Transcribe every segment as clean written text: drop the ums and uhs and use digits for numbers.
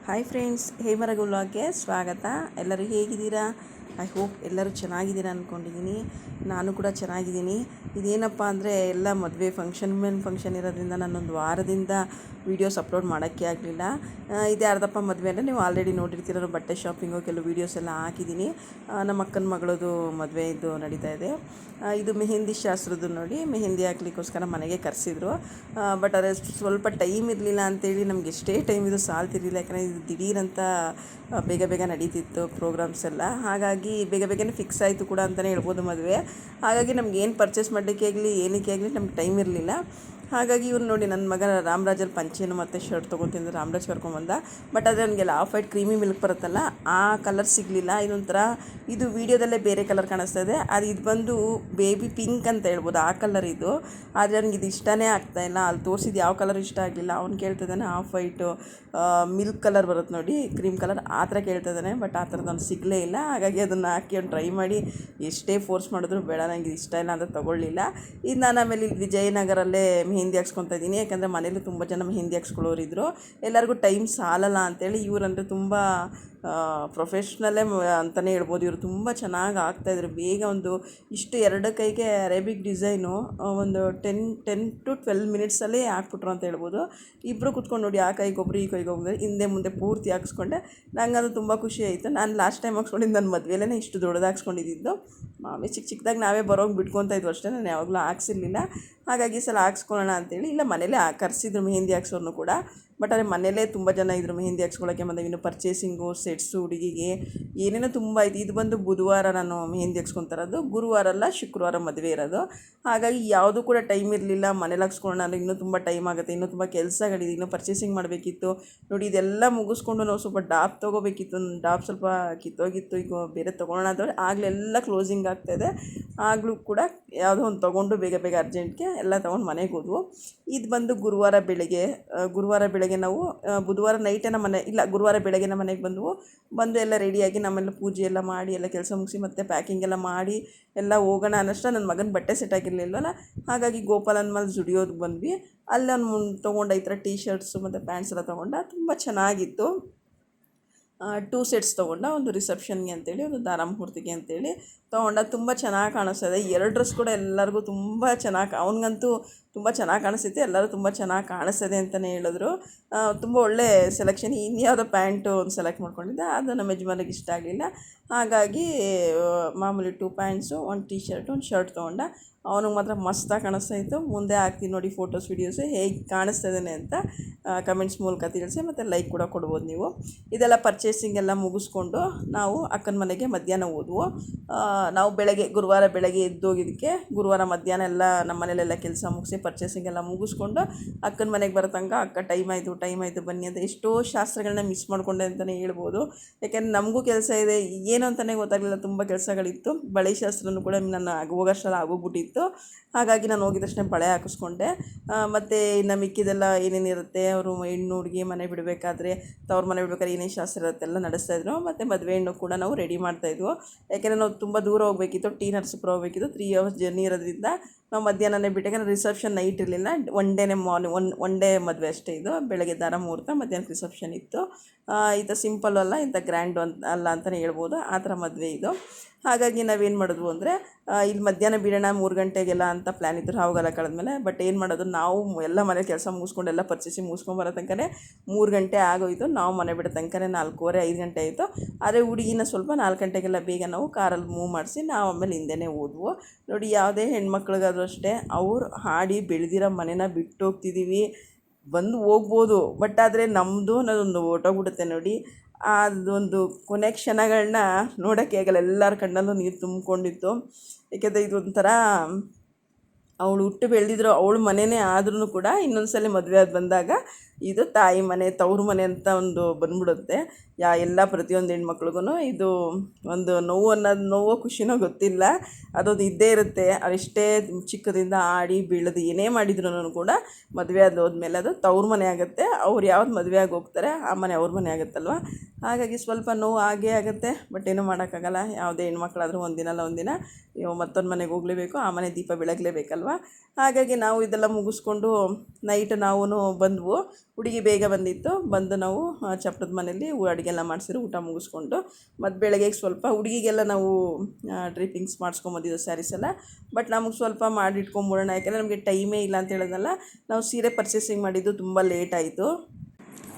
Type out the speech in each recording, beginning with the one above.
Hi friends, ಹೇಮರಗ ವ್ಲಾಗ್ಗೆ ಸ್ವಾಗತ. ಎಲ್ಲರೂ ಹೇಗಿದ್ದೀರಾ? ಐ ಹೋಪ್ ಎಲ್ಲರೂ ಚೆನ್ನಾಗಿದ್ದೀರಾ ಅಂದ್ಕೊಂಡಿದ್ದೀನಿ. ನಾನು ಕೂಡ ಚೆನ್ನಾಗಿದ್ದೀನಿ. ಇದೇನಪ್ಪ ಅಂದರೆ ಎಲ್ಲ ಮದುವೆ ಫಂಕ್ಷನ್ ಮೇಲೆ ಫಂಕ್ಷನ್ ಇರೋದ್ರಿಂದ ನಾನೊಂದು ವಾರದಿಂದ ವೀಡಿಯೋಸ್ ಅಪ್ಲೋಡ್ ಮಾಡೋಕ್ಕೆ ಆಗಲಿಲ್ಲ. ಇದೇ ಅರ್ಧಪ್ಪ ಮದುವೆ ಅಂದರೆ ನೀವು ಆಲ್ರೆಡಿ ನೋಡಿರ್ತೀರೋ ಬಟ್ಟೆ ಶಾಪಿಂಗು ಕೆಲವು ವೀಡಿಯೋಸ್ ಎಲ್ಲ ಹಾಕಿದ್ದೀನಿ. ನಮ್ಮ ಅಕ್ಕನ ಮಗಳದು ಮದುವೆ ಇದು ನಡೀತಾ ಇದೆ. ಇದು ಮೆಹಂದಿ ಶಾಸ್ತ್ರದ್ದು ನೋಡಿ, ಮೆಹಂದಿ ಹಾಕ್ಲಿಕ್ಕೋಸ್ಕರ ಮನೆಗೆ ಕರೆಸಿದ್ರು. ಬಟ್ ಅದೇ ಸ್ವಲ್ಪ ಟೈಮ್ ಇರಲಿಲ್ಲ ಅಂತೇಳಿ ನಮ್ಗೆ ಎಷ್ಟೇ ಟೈಮ್ ಇದು ಸಾಲ್ತಿರಲಿಲ್ಲ. ಯಾಕಂದರೆ ಇದು ದಿಢೀರಂತ ಬೇಗ ಬೇಗ ನಡೀತಿತ್ತು ಪ್ರೋಗ್ರಾಮ್ಸ್ ಎಲ್ಲ. ಹಾಗಾಗಿ ಬೇಗ ಬೇಗನೆ ಫಿಕ್ಸ್ ಆಯಿತು ಕೂಡ ಅಂತಲೇ ಹೇಳ್ಬೋದು ಮದುವೆ. ಹಾಗಾಗಿ ನಮ್ಗೆ ಏನು ಪರ್ಚೇಸ್ ಮಾಡಲಿಕ್ಕೆ ಆಗಲಿ ಏನಕ್ಕೆ ಆಗಲಿ ನಮ್ಗೆ ಟೈಮ್ ಇರಲಿಲ್ಲ. ಹಾಗಾಗಿ ಇವ್ರು ನೋಡಿ, ನನ್ನ ಮಗ ರಾಮರಾಜಲ್ಲಿ ಪಂಚೆನು ಮತ್ತು ಶರ್ಟ್ ತೊಗೊತಿಂದು ರಾಮರಾಜ್ ಕರ್ಕೊಂಬಂದ. ಬಟ್ ಆದರೆ ನನಗೆಲ್ಲ ಆಫ್ ವೈಟ್ ಕ್ರೀಮಿ ಮಿಲ್ಕ್ ಬರುತ್ತಲ್ಲ, ಆ ಕಲರ್ ಸಿಗಲಿಲ್ಲ. ಇದೊಂಥರ ಇದು ವೀಡಿಯೋದಲ್ಲೇ ಬೇರೆ ಕಲರ್ ಕಾಣಿಸ್ತಾ ಇದೆ. ಇದು ಬಂದು ಬೇಬಿ ಪಿಂಕ್ ಅಂತ ಹೇಳ್ಬೋದು, ಆ ಕಲರ್ ಇದು. ಆದರೆ ನನಗೆ ಇದು ಇಷ್ಟನೇ ಆಗ್ತಾಯಿಲ್ಲ. ಅಲ್ಲಿ ತೋರಿಸಿದ್ದು ಯಾವ ಕಲರ್ ಇಷ್ಟ ಆಗಲಿಲ್ಲ. ಅವ್ನು ಕೇಳ್ತಿದ್ದಾನೆ ಆಫ್ ವೈಟು ಮಿಲ್ಕ್ ಕಲರ್ ಬರುತ್ತೆ ನೋಡಿ, ಕ್ರೀಮ್ ಕಲರ್, ಆ ಥರ ಕೇಳ್ತಿದ್ದಾನೆ. ಬಟ್ ಆ ಥರದ್ದು ಅವ್ನು ಸಿಗಲೇ ಇಲ್ಲ. ಹಾಗಾಗಿ ಅದನ್ನು ಹಾಕಿ ಅವ್ನು ಟ್ರೈ ಮಾಡಿ ಎಷ್ಟೇ ಫೋರ್ಸ್ ಮಾಡಿದ್ರು ಬೇಡ ನನಗೆ ಇಷ್ಟ ಇಲ್ಲ ಅಂತ ತೊಗೊಳ್ಳಿಲ್ಲ. ಇದು ನಾನು ಆಮೇಲೆ ಇಲ್ಲಿ ವಿಜಯನಗರಲ್ಲೇ ಮೆಹಂದಿ ಹಾಕ್ಸ್ಕೊತಾ ಇದ್ದೀನಿ. ಯಾಕಂದರೆ ಮನೇಲಿ ತುಂಬ ಜನ ಮೆಹಂದಿ ಹಾಕ್ಸ್ಕೊಳ್ಳೋರಿದ್ರು. ಎಲ್ಲರಿಗೂ ಟೈಮ್ ಸಾಲಲ್ಲ ಅಂತೇಳಿ ಇವರಂದರೆ ತುಂಬ ಪ್ರೊಫೆಷ್ನಲ್ಲೇ ಅಂತಲೇ ಹೇಳ್ಬೋದು. ಇವರು ತುಂಬ ಚೆನ್ನಾಗಿ ಆಗ್ತಾಯಿದ್ರು. ಬೇಗ ಒಂದು ಇಷ್ಟು ಎರಡು ಕೈಗೆ ಅರೇಬಿಕ್ ಡಿಸೈನು ಒಂದು 10 to 12 ಮಿನಿಟ್ಸಲ್ಲೇ ಹಾಕ್ಬಿಟ್ರು ಅಂತ ಹೇಳ್ಬೋದು. ಇಬ್ಬರು ಕುತ್ಕೊಂಡು ನೋಡಿ, ಆ ಕೈಗೊಬ್ಬರು ಈ ಕೈಗೊಬ್ಬರು ಹಿಂದೆ ಮುಂದೆ ಪೂರ್ತಿ ಹಾಕ್ಸ್ಕೊಂಡೆ. ನಂಗೆ ಅದು ತುಂಬ ಖುಷಿ ಆಯಿತು. ನಾನು ಲಾಸ್ಟ್ ಟೈಮ್ ಹಾಕ್ಸ್ಕೊಂಡಿದ್ದು ನನ್ನ ಮದುವೆಲೇ ಇಷ್ಟು ದೊಡ್ಡದು ಹಾಕ್ಸ್ಕೊಂಡಿದ್ದು. ಮಾಮೂಲಿ ಚಿಕ್ಕದಾಗಿ ನಾವೇ ಬರೋಗಿ ಬಿಟ್ಕೊತಾ ಇದ್ವು ಅಷ್ಟೇ, ನಾನು ಯಾವಾಗಲೂ ಹಾಕ್ಸಿರ್ಲಿಲ್ಲ. ಹಾಗಾಗಿ ಈ ಸಲ ಹಾಕ್ಸ್ಕೊಳ್ಳೋಣ ಅಂತೇಳಿ ಇಲ್ಲ ಮನೇಲೇ ಕರೆಸಿದ್ರು ಮೆಹಂದಿ ಹಾಕ್ಸೋರ್ನು ಕೂಡ. ಬಟ್ ಅದೇ ಮನೇಲೇ ತುಂಬ ಜನ ಇದ್ದರು ಮೆಹಂದಿ ಹಾಕ್ಸ್ಕೊಳ್ಳೋಕ್ಕೆ. ಮತ್ತು ಇನ್ನು ಪರ್ಚೇಸಿಂಗು ಸೆಟ್ಸು ಹುಡುಗಿಗೆ ಏನೇನೋ ತುಂಬ ಆಯಿತು. ಇದು ಬಂದು ಬುಧವಾರ ನಾನು ಮೆಹಂದಿ ಹಾಕ್ಸ್ಕೊತಾರದು, ಗುರುವಾರ ಅಲ್ಲ ಶುಕ್ರವಾರ ಮದುವೆ ಇರೋದು. ಹಾಗಾಗಿ ಯಾವುದೂ ಕೂಡ ಟೈಮ್ ಇರಲಿಲ್ಲ. ಮನೇಲಿ ಹಾಕ್ಸ್ಕೊಳ್ಳೋಣ ಅಂದರೆ ಇನ್ನೂ ತುಂಬ ಟೈಮ್ ಆಗುತ್ತೆ, ಇನ್ನೂ ತುಂಬ ಕೆಲಸಗಳಿದೆ, ಇನ್ನೂ ಪರ್ಚೇಸಿಂಗ್ ಮಾಡಬೇಕಿತ್ತು ನೋಡಿ. ಇದೆಲ್ಲ ಮುಗಿಸ್ಕೊಂಡು ನಾವು ಸ್ವಲ್ಪ ಡಾಪ್ ತೊಗೋಬೇಕಿತ್ತು. ಡಾಪ್ ಸ್ವಲ್ಪ ಕಿತ್ತೋಗಿತ್ತು, ಈಗ ಬೇರೆ ತೊಗೊಳ್ಳೋಣ ಅಂದರೆ ಆಗಲೆಲ್ಲ ಕ್ಲೋಸಿಂಗ್ ಆಗ್ತಾಯಿದೆ. ಆಗಲೂ ಕೂಡ ಯಾವುದೋ ಒಂದು ತೊಗೊಂಡು ಬೇಗ ಬೇಗ ಅರ್ಜೆಂಟ್ಗೆ ಎಲ್ಲ ತೊಗೊಂಡು ಮನೆಗೆ ಹೋದ್ವು. ಇದು ಬಂದು ಗುರುವಾರ ಬೆಳಗ್ಗೆ ನಾವು ಬುಧವಾರ ನೈಟೇ ಗುರುವಾರ ಬೆಳಗ್ಗೆ ನಮ್ಮ ಮನೆಗೆ ಬಂದು ಎಲ್ಲ ರೆಡಿಯಾಗಿ ನಮ್ಮೆಲ್ಲ ಪೂಜೆ ಎಲ್ಲ ಮಾಡಿ ಎಲ್ಲ ಕೆಲಸ ಮುಗಿಸಿ ಮತ್ತು ಪ್ಯಾಕಿಂಗ್ ಎಲ್ಲ ಮಾಡಿ ಎಲ್ಲ ಹೋಗೋಣ ಅನ್ನೋಷ್ಟು ನನ್ನ ಮಗನ ಬಟ್ಟೆ ಸೆಟ್ ಆಗಿರಲಿಲ್ಲವಲ್ಲ. ಹಾಗಾಗಿ ಗೋಪಾಲನ್ ಮೇಲೆ ಜುಡಿಯೋದು ಬಂದ್ವಿ. ಅಲ್ಲಿ ನಾನು ತೊಗೊಂಡ ಈ ಥರ ಟೀ ಶರ್ಟ್ಸು ಮತ್ತು ಪ್ಯಾಂಟ್ಸ್ ಎಲ್ಲ ತೊಗೊಂಡ. ತುಂಬ ಚೆನ್ನಾಗಿತ್ತು. 2 ಸೆಟ್ಸ್ ತೊಗೊಂಡ, ಒಂದು ರಿಸೆಪ್ಷನ್ಗೆ ಅಂತೇಳಿ, ಒಂದು ದಾರಾಮುಹೂರ್ತಿಗೆ ಅಂತೇಳಿ ತೊಗೊಂಡ. ತುಂಬ ಚೆನ್ನಾಗಿ ಕಾಣಿಸ್ತದೆ. 2 ಡ್ರೆಸ್ ಕೂಡ ಎಲ್ಲರಿಗೂ ತುಂಬ ಚೆನ್ನಾಗಿ, ಅವನಿಗಂತೂ ತುಂಬ ಚೆನ್ನಾಗಿ ಕಾಣಿಸ್ತೈತೆ, ಎಲ್ಲರೂ ತುಂಬ ಚೆನ್ನಾಗಿ ಕಾಣಿಸ್ತದೆ ಅಂತಲೇ ಹೇಳಿದ್ರು. ತುಂಬ ಒಳ್ಳೆ ಸೆಲೆಕ್ಷನ್. ಇನ್ಯಾವುದೋ ಪ್ಯಾಂಟು ಒಂದು ಸೆಲೆಕ್ಟ್ ಮಾಡ್ಕೊಂಡಿದ್ದೆ, ಅದು ನಮ್ಮ ಯಜಮಾನಿಗೆ ಇಷ್ಟ ಆಗಲಿಲ್ಲ. ಹಾಗಾಗಿ ಮಾಮೂಲಿ 2 ಪ್ಯಾಂಟ್ಸು, 1 ಟೀ ಶರ್ಟು, ಒಂದು ಶರ್ಟ್ ತೊಗೊಂಡ. ಅವನಿಗೆ ಮಾತ್ರ ಮಸ್ತಾಗಿ ಕಾಣಿಸ್ತಾಯಿತ್ತು. ಮುಂದೆ ಹಾಕ್ತೀನಿ ನೋಡಿ ಫೋಟೋಸ್ ವೀಡಿಯೋಸು, ಹೇಗೆ ಕಾಣಿಸ್ತಾಯಿದ್ದಾನೆ ಅಂತ ಕಮೆಂಟ್ಸ್ ಮೂಲಕ ತಿಳಿಸಿ, ಮತ್ತು ಲೈಕ್ ಕೂಡ ಕೊಡ್ಬೋದು ನೀವು. ಇದೆಲ್ಲ ಪರ್ಚೇಸಿಂಗ್ ಎಲ್ಲ ಮುಗಿಸ್ಕೊಂಡು ನಾವು ಅಕ್ಕನ ಮನೆಗೆ ಮಧ್ಯಾಹ್ನ ಹೋದ್ವು. ನಾವು ಗುರುವಾರ ಬೆಳಗ್ಗೆ ಎದ್ದೋಗಿದ್ದಕ್ಕೆ ಗುರುವಾರ ಮಧ್ಯಾಹ್ನ ಎಲ್ಲ ನಮ್ಮ ಮನೇಲೆಲ್ಲ ಕೆಲಸ ಮುಗಿಸಿ ಪರ್ಚೇಸಿಂಗ್ ಎಲ್ಲ ಮುಗಿಸ್ಕೊಂಡು ಅಕ್ಕನ ಮನೆಗೆ ಬರೋ ತನಕ ಅಕ್ಕ ಟೈಮ್ ಆಯಿತು ಬನ್ನಿ ಅಂತ ಎಷ್ಟೋ ಶಾಸ್ತ್ರಗಳನ್ನ ಮಿಸ್ ಮಾಡಿಕೊಂಡೆ ಅಂತಲೇ ಹೇಳ್ಬೋದು. ಯಾಕೆಂದರೆ ನಮಗೂ ಕೆಲಸ ಇದೆ, ಏನು ಅಂತಲೇ ಗೊತ್ತಾಗಲಿಲ್ಲ, ತುಂಬ ಕೆಲಸಗಳಿತ್ತು. ಬಳೆ ಶಾಸ್ತ್ರನೂ ಕೂಡ ನನ್ನ ಹೋಗೋಷ್ಟೆಲ್ಲ ಆಗೋಗ್ಬಿಟ್ಟಿತ್ತು. ಹಾಗಾಗಿ ನಾನು ಹೋಗಿದ ತಕ್ಷಣ ಬಳೆ ಹಾಕಿಸ್ಕೊಂಡೆ. ಮತ್ತು ಇನ್ನು ಮಿಕ್ಕಿದೆಲ್ಲ ಏನೇನಿರುತ್ತೆ, ಅವರು ಹೆಣ್ಣು ಹುಡುಗಿ ಮನೆ ಬಿಡಬೇಕಾದ್ರೆ, ತವ್ರ ಮನೆ ಬಿಡಬೇಕಾದ್ರೆ ಏನೇನು ಶಾಸ್ತ್ರ ಇರುತ್ತೆ ಎಲ್ಲ ನಡೆಸ್ತಾಯಿದ್ರು. ಮತ್ತು ಮದುವೆ ಹೆಣ್ಣು ಕೂಡ ನಾವು ರೆಡಿ ಮಾಡ್ತಾಯಿದ್ವು. ಯಾಕೆಂದರೆ ನಾವು ತುಂಬ ದೂರ ಹೋಗಬೇಕಿತ್ತು, ಟಿ ನರಸೀಪುರ ಹೋಗಬೇಕಿತ್ತು. 3 hours ಜರ್ನಿ ಇರೋದ್ರಿಂದ ನಾವು ಮಧ್ಯಾಹ್ನನೇ ಬಿಟ್ಟು, ಯಾಕಂದರೆ ರಿಸೆಪ್ಷನ್ ನೈಟ್ ಇರಲಿಲ್ಲ, ಒನ್ ಡೇ ಮದುವೆ ಅಷ್ಟೇ. ಇದು ಬೆಳಗ್ಗೆ ದಾರ ಮುಹೂರ್ತ, ಮಧ್ಯಾಹ್ನಕ್ಕೆ ರಿಸೆಪ್ಷನ್ ಇತ್ತು. ಇಂಥ ಸಿಂಪಲ್ ಅಲ್ಲ, ಇಂಥ ಗ್ರ್ಯಾಂಡು ಅಲ್ಲ ಅಂತಲೇ ಹೇಳ್ಬೋದು, ಆ ಥರ ಮದುವೆ ಇದು. ಹಾಗಾಗಿ ನಾವೇನು ಮಾಡಿದ್ವು ಅಂದರೆ, ಇಲ್ಲಿ ಮಧ್ಯಾಹ್ನ ಬಿಡೋಣ 3 ಗಂಟೆಗೆಲ್ಲ ಅಂತ ಪ್ಲ್ಯಾನ್ ಇತ್ತು, ರಾಹುಗಾಲ ಕಳೆದ್ಮೇಲೆ. ಬಟ್ ಏನು ಮಾಡೋದು, ನಾವು ಎಲ್ಲ ಮನೆ ಕೆಲಸ ಮುಗಿಸ್ಕೊಂಡು ಎಲ್ಲ ಪರ್ಚೇಸಿಂಗ್ ಮುಗಿಸ್ಕೊಂಬರೋ ತನಕನೇ 3 ಗಂಟೆ ಆಗೋಯಿತು. ನಾವು ಮನೆ ಬಿಡೋ ತನಕನೇ 4:15 5 ಗಂಟೆ ಆಯಿತು. ಆದರೆ ಹುಡುಗಿನ ಸ್ವಲ್ಪ 4 ಗಂಟೆಗೆಲ್ಲ ಬೇಗ ನಾವು ಕಾರಲ್ಲಿ ಮೂವ್ ಮಾಡಿಸಿ ನಾವು ಆಮೇಲೆ ಹಿಂದೆನೇ ಹೋದ್ವು. ನೋಡಿ, ಯಾವುದೇ ಹೆಣ್ಮಕ್ಳಿಗಾದರೂ ಅಷ್ಟೇ, ಅವ್ರು ಹಾಡಿ ಬೆಳೆದಿರೋ ಮನೇನ ಬಿಟ್ಟು ಹೋಗ್ತಿದ್ದೀವಿ, ಬಂದು ಹೋಗ್ಬೋದು. ಬಟ್ ಆದರೆ ನಮ್ಮದು ಅನ್ನೋದೊಂದು ಹೊರ್ಟೋಗ್ಬಿಡುತ್ತೆ ನೋಡಿ. ಅದೊಂದು ಕೊನೆ ಕ್ಷಣಗಳನ್ನ ನೋಡೋಕ್ಕೆ ಆಗಲ್ಲ. ಎಲ್ಲರ ಕಣ್ಣಲ್ಲೂ ನೀರು ತುಂಬಿಕೊಂಡಿತ್ತು. ಏಕೆಂದರೆ ಇದೊಂಥರ ಅವಳು ಹುಟ್ಟು ಬೆಳೆದಿದ್ರು ಅವಳ ಮನೆಯೇ ಆದ್ರೂ ಕೂಡ ಇನ್ನೊಂದು ಸಲ ಮದುವೆ ಆಗಿ ಬಂದಾಗ ಇದು ತಾಯಿ ಮನೆ, ತವ್ರ ಮನೆ ಅಂತ ಒಂದು ಬಂದ್ಬಿಡುತ್ತೆ. ಎಲ್ಲ ಪ್ರತಿಯೊಂದು ಹೆಣ್ಮಕ್ಳಿಗೂ ಇದು ಒಂದು ನೋವೋ ಖುಷಿನೋ ಗೊತ್ತಿಲ್ಲ, ಅದೊಂದು ಇದ್ದೇ ಇರುತ್ತೆ. ಅವೆಷ್ಟೇ ಚಿಕ್ಕದಿಂದ ಆಡಿ ಬೀಳೋದು ಏನೇ ಮಾಡಿದ್ರು ಕೂಡ ಮದುವೆ ಆದೋದ್ಮೇಲೆ ಅದು ತವ್ರ ಮನೆ ಆಗುತ್ತೆ. ಅವ್ರು ಯಾವ್ದು ಮದುವೆ ಆಗಿ ಹೋಗ್ತಾರೆ ಆ ಮನೆ ಅವ್ರ ಮನೆ ಆಗುತ್ತಲ್ವ. ಹಾಗಾಗಿ ಸ್ವಲ್ಪ ನೋವು ಆಗೇ ಆಗುತ್ತೆ, ಬಟ್ ಏನೂ ಮಾಡೋಕ್ಕಾಗಲ್ಲ. ಯಾವುದೇ ಹೆಣ್ಮಕ್ಳಾದರೂ ಒಂದಿನ ಮತ್ತೊಂದು ಮನೆಗೆ ಹೋಗಲೇಬೇಕು, ಆ ಮನೆ ದೀಪ ಬೆಳಗಲೇಬೇಕಲ್ವ. ಹಾಗಾಗಿ ನಾವು ಇದೆಲ್ಲ ಮುಗಿಸ್ಕೊಂಡು ನೈಟ್ ನಾವು ಬಂದವು. ಹುಡುಗಿ ಬೇಗ ಬಂದು ನಾವು ಚಪ್ಪರದ ಮನೇಲಿ ಅಡುಗೆ ಎಲ್ಲ ಮಾಡಿಸಿದ್ರು, ಊಟ ಮುಗಿಸ್ಕೊಂಡು ಮತ್ತು ಬೆಳಗ್ಗೆ ಸ್ವಲ್ಪ ಹುಡುಗಿಗೆಲ್ಲ ನಾವು ಡ್ರಿಪ್ಪಿಂಗ್ಸ್ ಮಾಡಿಸ್ಕೊಂಬಂದಿದ್ದು ಸ್ಯಾರೀಸ್ ಎಲ್ಲ. ಬಟ್ ನಮಗೆ ಸ್ವಲ್ಪ ಮಾಡಿಟ್ಕೊಂಬಿಡೋಣ, ಯಾಕೆಂದರೆ ನಮಗೆ ಟೈಮೇ ಇಲ್ಲ ಅಂತ ಹೇಳೋದಲ್ಲ. ನಾವು ಸೀರೆ ಪರ್ಚೇಸಿಂಗ್ ಮಾಡಿದ್ದು ತುಂಬ ಲೇಟ್ ಆಯಿತು.